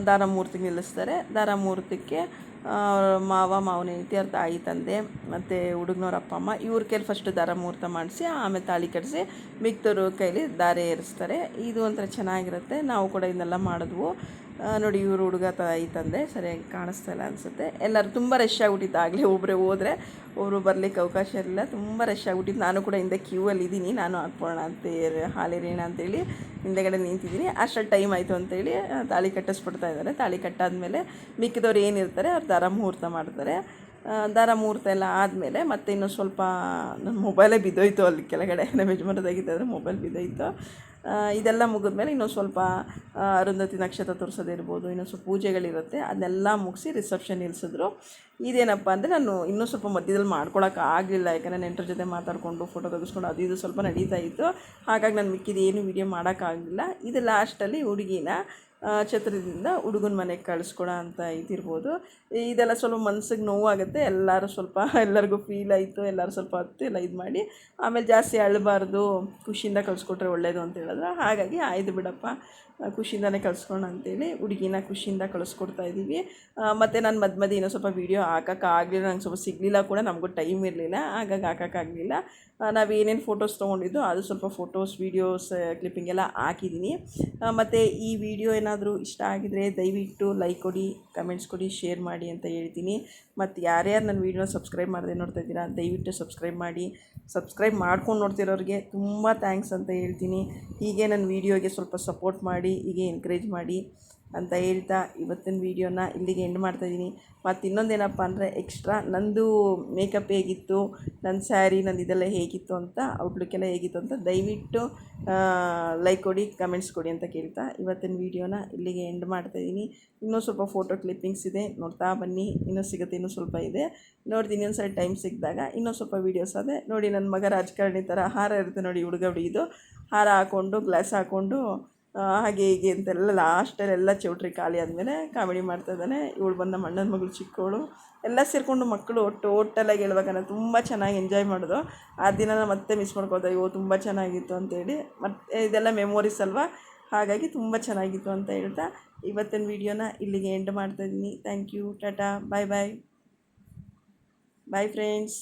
ದಾರ ಮೂರ್ತಿ ನಿಲ್ಲಿಸ್ತಾರೆ. ದಾರ ಮೂರ್ತಕ್ಕೆ ಮಾವನ ಹೆಂಡತಿ, ಅವ್ರ ತಾಯಿ ತಂದೆ ಮತ್ತು ಹುಡುಗನವ್ರ ಅಪ್ಪ ಅಮ್ಮ ಇವ್ರ ಕೈಲಿ ಫಸ್ಟ್ ದಾರ ಮುಹೂರ್ತ ಮಾಡಿಸಿ ಆಮೇಲೆ ತಾಳಿ ಕಟ್ಟಿಸಿ ಮಿಕ್ತವ್ರ ಕೈಲಿ ದಾರೆ ಏರಿಸ್ತಾರೆ. ಇದು ಒಂಥರ ಚೆನ್ನಾಗಿರುತ್ತೆ. ನಾವು ಕೂಡ ಇದನ್ನೆಲ್ಲ ಮಾಡಿದ್ವು. ನೋಡಿ, ಇವರು ಹುಡುಗ ತಾಯಿ ತಂದೆ ಸರಿಯಾಗಿ ಕಾಣಿಸ್ತಾ ಇಲ್ಲ ಅನಿಸುತ್ತೆ. ಎಲ್ಲರೂ ತುಂಬ ರಶ್ ಆಗಿಬಿಟ್ಟಿತ್ತು. ಆಗಲೇ ಒಬ್ಬರೇ ಹೋದರೆ ಒಬ್ಬರು ಬರಲಿಕ್ಕೆ ಅವಕಾಶ ಇರಲಿಲ್ಲ, ತುಂಬ ರಶ್ ಆಗಿಬಿಟ್ಟಿತ್ತು. ನಾನು ಕೂಡ ಹಿಂದೆ ಕ್ಯೂವಲ್ಲಿ ಇದ್ದೀನಿ, ನಾನು ಹಾಕ್ಕೊಳ್ಳೋಣ ಹಾಲೇರೇಣ ಅಂತೇಳಿ ಹಿಂದೆಗಡೆ ನಿಂತಿದ್ದೀನಿ. ಅಷ್ಟರಲ್ಲಿ ಟೈಮ್ ಆಯಿತು ಅಂತೇಳಿ ತಾಳಿ ಕಟ್ಟಿಸ್ಬಿಡ್ತಾ ಇದ್ದಾರೆ. ತಾಳಿ ಕಟ್ಟಾದಮೇಲೆ ಮಿಕ್ಕಿದವ್ರು ಏನಿರ್ತಾರೆ ಅವ್ರು ದಾರ ಮುಹೂರ್ತ ಮಾಡ್ತಾರೆ. ದಾರ ಮುಹೂರ್ತ ಎಲ್ಲ ಆದಮೇಲೆ ಮತ್ತೆ ಇನ್ನೂ ಸ್ವಲ್ಪ ನನ್ನ ಮೊಬೈಲೇ ಬಿದ್ದೋಯ್ತು ಅಲ್ಲಿ ಕೆಳಗಡೆ, ನಮ್ಮ ಯಜಮಾನದಾಗಿದ್ದರೆ ಮೊಬೈಲ್ ಬಿದ್ದೋಯ್ತು. ಇದೆಲ್ಲ ಮುಗಿದ್ಮೇಲೆ ಇನ್ನೊಂದು ಸ್ವಲ್ಪ ಅರುಂಧತಿ ನಕ್ಷತ್ರ ತೋರಿಸೋದಿರ್ಬೋದು, ಇನ್ನೊಂದು ಸ್ವಲ್ಪ ಪೂಜೆಗಳಿರುತ್ತೆ, ಅದನ್ನೆಲ್ಲ ಮುಗಿಸಿ ರಿಸೆಪ್ಷನ್ ನಿಲ್ಲಿಸಿದ್ರು. ಇದೇನಪ್ಪ ಅಂದರೆ ನಾನು ಇನ್ನೂ ಸ್ವಲ್ಪ ಮಧ್ಯದಲ್ಲಿ ಮಾಡ್ಕೊಳಕ್ಕೆ ಆಗಲಿಲ್ಲ, ಯಾಕಂದರೆ ನೆಂಟರ ಜೊತೆ ಮಾತಾಡಿಕೊಂಡು ಫೋಟೋ ತೆಗೆಸ್ಕೊಂಡು ಅದು ಇದು ಸ್ವಲ್ಪ ನಡೀತಾ ಇತ್ತು. ಹಾಗಾಗಿ ನಾನು ಮಿಕ್ಕಿದ ಏನು ವೀಡಿಯೋ ಮಾಡೋಕ್ಕಾಗಲಿಲ್ಲ. ಇದು ಲಾಸ್ಟಲ್ಲಿ ಹುಡುಗಿನ ಛತ್ರದಿಂದ ಹುಡುಗನ ಮನೆಗೆ ಕಳಿಸ್ಕೊಡೋ ಅಂತ ಇದಿರ್ಬೋದು. ಇದೆಲ್ಲ ಸ್ವಲ್ಪ ಮನ್ಸಿಗೆ ನೋವಾಗುತ್ತೆ. ಎಲ್ಲರಿಗೂ ಫೀಲ್ ಆಯಿತು. ಎಲ್ಲರೂ ಸ್ವಲ್ಪ ಹೊತ್ತು ಎಲ್ಲ ಇದು ಮಾಡಿ ಆಮೇಲೆ ಜಾಸ್ತಿ ಅಳಬಾರ್ದು, ಖುಷಿಯಿಂದ ಕಳಿಸ್ಕೊಟ್ರೆ ಒಳ್ಳೆಯದು ಅಂತ ಹೇಳಿದ್ರು. ಹಾಗಾಗಿ ಆಯ್ತು ಬಿಡಪ್ಪ, ಖುಷಿಯಿಂದನೇ ಕಳಿಸ್ಕೊಣ ಅಂತೇಳಿ ಹುಡುಗಿನ ಖುಷಿಯಿಂದ ಕಳಿಸ್ಕೊಡ್ತಾ ಇದ್ದೀವಿ. ಮತ್ತು ನಾನು ಮಧ್ಯೆ ಇನ್ನೂ ಸ್ವಲ್ಪ ವೀಡಿಯೋ ಹಾಕೋಕ್ಕಾಗಲಿಲ್ಲ, ನಂಗೆ ಸ್ವಲ್ಪ ಸಿಗಲಿಲ್ಲ ಕೂಡ, ನಮಗೂ ಟೈಮ್ ಇರಲಿಲ್ಲ, ಹಾಗಾಗಿ ಹಾಕೋಕ್ಕಾಗಲಿಲ್ಲ. ನಾವೇನೇನು ಫೋಟೋಸ್ ತೊಗೊಂಡಿದ್ದು ಅದು ಸ್ವಲ್ಪ ಫೋಟೋಸ್, ವೀಡಿಯೋಸ್, ಕ್ಲಿಪ್ಪಿಂಗ್ ಎಲ್ಲ ಹಾಕಿದ್ದೀನಿ. ಮತ್ತು ಈ ವಿಡಿಯೋ ಏನಾದರೂ ಇಷ್ಟ ಆಗಿದರೆ ದಯವಿಟ್ಟು ಲೈಕ್ ಕೊಡಿ, ಕಮೆಂಟ್ಸ್ ಕೊಡಿ, ಶೇರ್ ಮಾಡಿ ಅಂತ ಹೇಳ್ತೀನಿ. ಮತ್ತು ಯಾರ್ಯಾರು ನನ್ನ ವೀಡಿಯೋನ ಸಬ್ಸ್ಕ್ರೈಬ್ ಮಾಡದೆ ನೋಡ್ತಾ ಇದ್ದೀರಾ ದಯವಿಟ್ಟು ಸಬ್ಸ್ಕ್ರೈಬ್ ಮಾಡಿ. ಸಬ್ಸ್ಕ್ರೈಬ್ ಮಾಡ್ಕೊಂಡು ನೋಡ್ತಿರೋರಿಗೆ ತುಂಬ ಥ್ಯಾಂಕ್ಸ್ ಅಂತ ಹೇಳ್ತೀನಿ. ಹೀಗೆ ನನ್ನ ವೀಡಿಯೋಗೆ ಸ್ವಲ್ಪ ಸಪೋರ್ಟ್ ಮಾಡಿ, ಹೀಗೆ ಎನ್ಕರೇಜ್ ಮಾಡಿ. ಅಂತ ಹೇಳ್ತಾ ಇವತ್ತಿನ ವೀಡಿಯೋನ ಇಲ್ಲಿಗೆ ಎಂಡ್ ಮಾಡ್ತಾಯಿದ್ದೀನಿ. ಮತ್ತು ಇನ್ನೊಂದೇನಪ್ಪ ಅಂದರೆ ಎಕ್ಸ್ಟ್ರಾ ನಂದು ಮೇಕಪ್ ಹೇಗಿತ್ತು, ನನ್ನ ಸ್ಯಾರಿ ನಂದು ಇದೆಲ್ಲ ಹೇಗಿತ್ತು ಅಂತ, ಔಟ್ಲುಕ್ಕೆಲ್ಲ ಹೇಗಿತ್ತು ಅಂತ ದಯವಿಟ್ಟು ಲೈಕ್ ಕೊಡಿ, ಕಮೆಂಟ್ಸ್ ಕೊಡಿ ಅಂತ ಕೇಳ್ತಾ ಇವತ್ತಿನ ವೀಡಿಯೋನ ಇಲ್ಲಿಗೆ ಎಂಡ್ ಮಾಡ್ತಾಯಿದ್ದೀನಿ. ಇನ್ನೂ ಸ್ವಲ್ಪ ಫೋಟೋ ಕ್ಲಿಪ್ಪಿಂಗ್ಸ್ ಇದೆ, ನೋಡ್ತಾ ಬನ್ನಿ. ಇನ್ನೂ ಸಿಗುತ್ತೆ, ಇನ್ನೂ ಸ್ವಲ್ಪ ಇದೆ, ನೋಡ್ತೀನಿ. ಇನ್ನೊಂದ್ಸಲ ಟೈಮ್ ಸಿಕ್ಕಿದಾಗ ಇನ್ನೂ ಸ್ವಲ್ಪ ವೀಡಿಯೋಸ್ ಅದೇ ನೋಡಿ. ನನ್ನ ಮಗ ರಾಜಕಾರಣಿ ಥರ ಹಾರ ಇರುತ್ತೆ ನೋಡಿ, ಹುಡುಗಿದು ಹಾರ ಹಾಕ್ಕೊಂಡು ಗ್ಲಾಸ್ ಹಾಕ್ಕೊಂಡು ಹಾಗೆ ಹೀಗೆ ಅಂತೆಲ್ಲ ಲಾಸ್ಟಲ್ಲೆಲ್ಲ ಚೌಟ್ರಿ ಖಾಲಿ ಆದಮೇಲೆ ಕಾಮಿಡಿ ಮಾಡ್ತಾಯಿದ್ದಾನೆ. ಇವಳು ಬಂದ ಅಣ್ಣನ ಮಗಳು ಚಿಕ್ಕವಳು, ಎಲ್ಲ ಸೇರಿಕೊಂಡು ಮಕ್ಕಳು ಟೋಟಲಾಗಿ ಹೇಳ್ಬೇಕಂದ್ರೆ ತುಂಬ ಚೆನ್ನಾಗಿ ಎಂಜಾಯ್ ಮಾಡೋದು. ಆ ದಿನ ಮತ್ತೆ ಮಿಸ್ ಮಾಡ್ಕೊಳ್ತಾ ತುಂಬ ಚೆನ್ನಾಗಿತ್ತು ಅಂತೇಳಿ. ಮತ್ತು ಇದೆಲ್ಲ ಮೆಮೊರೀಸ್ ಅಲ್ವಾ, ಹಾಗಾಗಿ ತುಂಬ ಚೆನ್ನಾಗಿತ್ತು ಅಂತ ಹೇಳ್ತಾ ಇವತ್ತಿನ ವೀಡಿಯೋನ ಇಲ್ಲಿಗೆ ಎಂಡ್ ಮಾಡ್ತಾಯಿದ್ದೀನಿ. Thank you, tata, bye bye, bye friends.